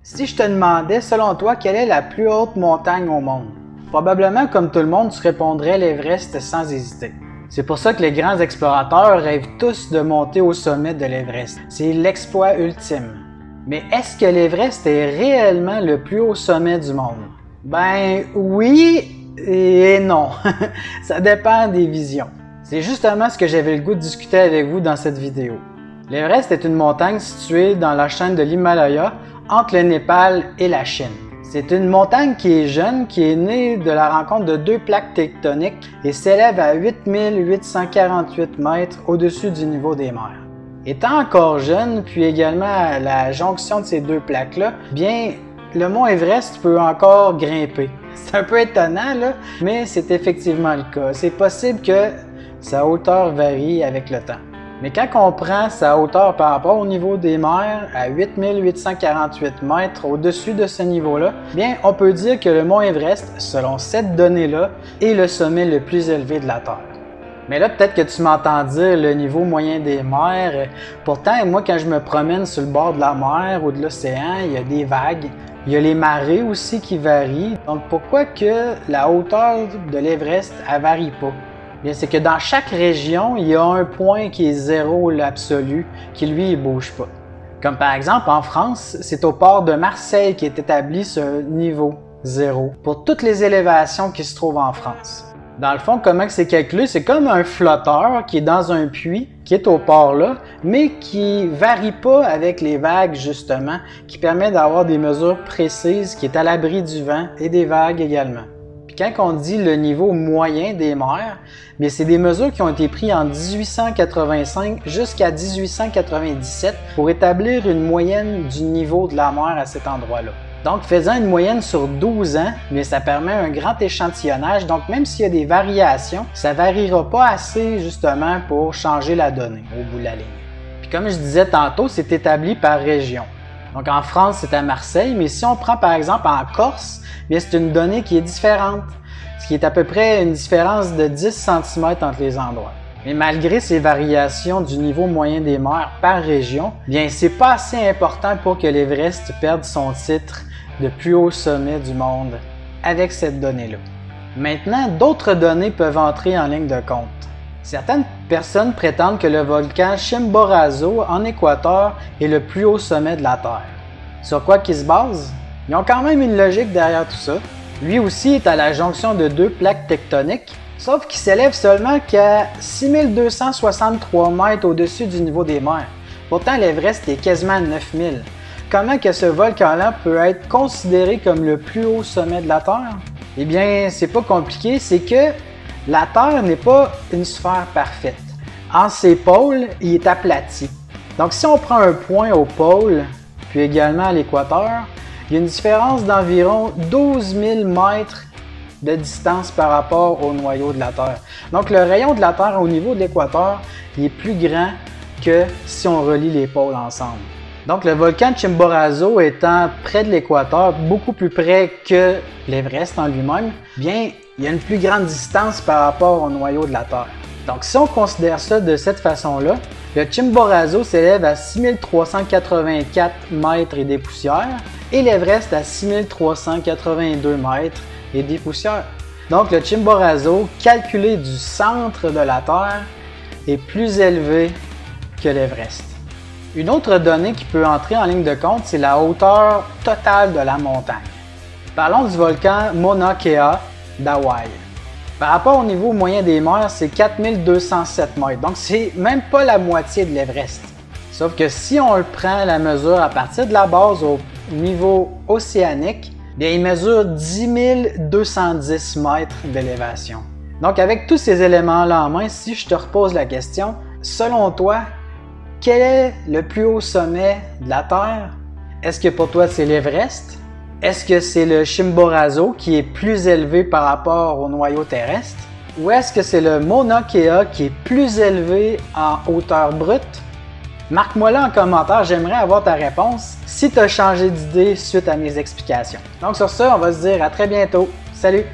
Si je te demandais, selon toi, quelle est la plus haute montagne au monde? Probablement, comme tout le monde, tu répondrais l'Everest sans hésiter. C'est pour ça que les grands explorateurs rêvent tous de monter au sommet de l'Everest. C'est l'exploit ultime. Mais est-ce que l'Everest est réellement le plus haut sommet du monde? Ben oui et non. Ça dépend des visions. C'est justement ce que j'avais le goût de discuter avec vous dans cette vidéo. L'Everest est une montagne située dans la chaîne de l'Himalaya, entre le Népal et la Chine. C'est une montagne qui est jeune, qui est née de la rencontre de deux plaques tectoniques et s'élève à 8848 mètres au-dessus du niveau des mers. Étant encore jeune, puis également à la jonction de ces deux plaques-là, bien, le mont Everest peut encore grimper. C'est un peu étonnant, là, mais c'est effectivement le cas. C'est possible que sa hauteur varie avec le temps. Mais quand on prend sa hauteur par rapport au niveau des mers, à 8848 mètres au-dessus de ce niveau-là, bien, on peut dire que le mont Everest, selon cette donnée-là, est le sommet le plus élevé de la Terre. Mais là, peut-être que tu m'entends dire le niveau moyen des mers. Pourtant, moi, quand je me promène sur le bord de la mer ou de l'océan, il y a des vagues. Il y a les marées aussi qui varient. Donc, pourquoi que la hauteur de l'Everest, elle varie pas? Bien, c'est que dans chaque région, il y a un point qui est zéro, l'absolu, qui lui, il bouge pas. Comme par exemple, en France, c'est au port de Marseille qui est établi ce niveau zéro pour toutes les élévations qui se trouvent en France. Dans le fond, comment c'est calculé? C'est comme un flotteur qui est dans un puits, qui est au port là, mais qui varie pas avec les vagues justement, qui permet d'avoir des mesures précises, qui est à l'abri du vent et des vagues également. Puis quand on dit le niveau moyen des mers, bien c'est des mesures qui ont été prises en 1885 jusqu'à 1897 pour établir une moyenne du niveau de la mer à cet endroit-là. Donc, faisant une moyenne sur 12 ans, bien, ça permet un grand échantillonnage. Donc, même s'il y a des variations, ça ne variera pas assez justement pour changer la donnée au bout de la ligne. Puis comme je disais tantôt, c'est établi par région. Donc, en France, c'est à Marseille, mais si on prend par exemple en Corse, bien, c'est une donnée qui est différente, ce qui est à peu près une différence de 10 cm entre les endroits. Mais malgré ces variations du niveau moyen des mers par région, bien, c'est pas assez important pour que l'Everest perde son titre de plus haut sommet du monde avec cette donnée-là. Maintenant, d'autres données peuvent entrer en ligne de compte. Certaines personnes prétendent que le volcan Chimborazo en Équateur est le plus haut sommet de la Terre. Sur quoi qu'ils se basent? Ils ont quand même une logique derrière tout ça. Lui aussi est à la jonction de deux plaques tectoniques, sauf qu'il s'élève seulement qu'à 6263 mètres au-dessus du niveau des mers. Pourtant, l'Everest est quasiment à 9000. Comment que ce volcan-là peut être considéré comme le plus haut sommet de la Terre? Eh bien, c'est pas compliqué, c'est que la Terre n'est pas une sphère parfaite. En ses pôles, il est aplati. Donc, si on prend un point au pôle, puis également à l'équateur, il y a une différence d'environ 12 000 mètres de distance par rapport au noyau de la Terre. Donc, le rayon de la Terre au niveau de l'équateur, il est plus grand que si on relie les pôles ensemble. Donc, le volcan Chimborazo étant près de l'équateur, beaucoup plus près que l'Everest en lui-même, bien, il y a une plus grande distance par rapport au noyau de la Terre. Donc, si on considère ça de cette façon-là, le Chimborazo s'élève à 6384 mètres et des poussières et l'Everest à 6382 mètres et des poussières. Donc, le Chimborazo, calculé du centre de la Terre, est plus élevé que l'Everest. Une autre donnée qui peut entrer en ligne de compte, c'est la hauteur totale de la montagne. Parlons du volcan Mauna Kea d'Hawaï. Par rapport au niveau moyen des mers, c'est 4207 mètres, donc c'est même pas la moitié de l'Everest. Sauf que si on le prend la mesure à partir de la base au niveau océanique, bien, il mesure 10 210 mètres d'élévation. Donc avec tous ces éléments-là en main, si je te repose la question, selon toi, quel est le plus haut sommet de la Terre? Est-ce que pour toi c'est l'Everest? Est-ce que c'est le Chimborazo qui est plus élevé par rapport au noyau terrestre? Ou est-ce que c'est le Mauna Kea qui est plus élevé en hauteur brute? Marque-moi là en commentaire, j'aimerais avoir ta réponse si tu as changé d'idée suite à mes explications. Donc sur ça, on va se dire à très bientôt. Salut!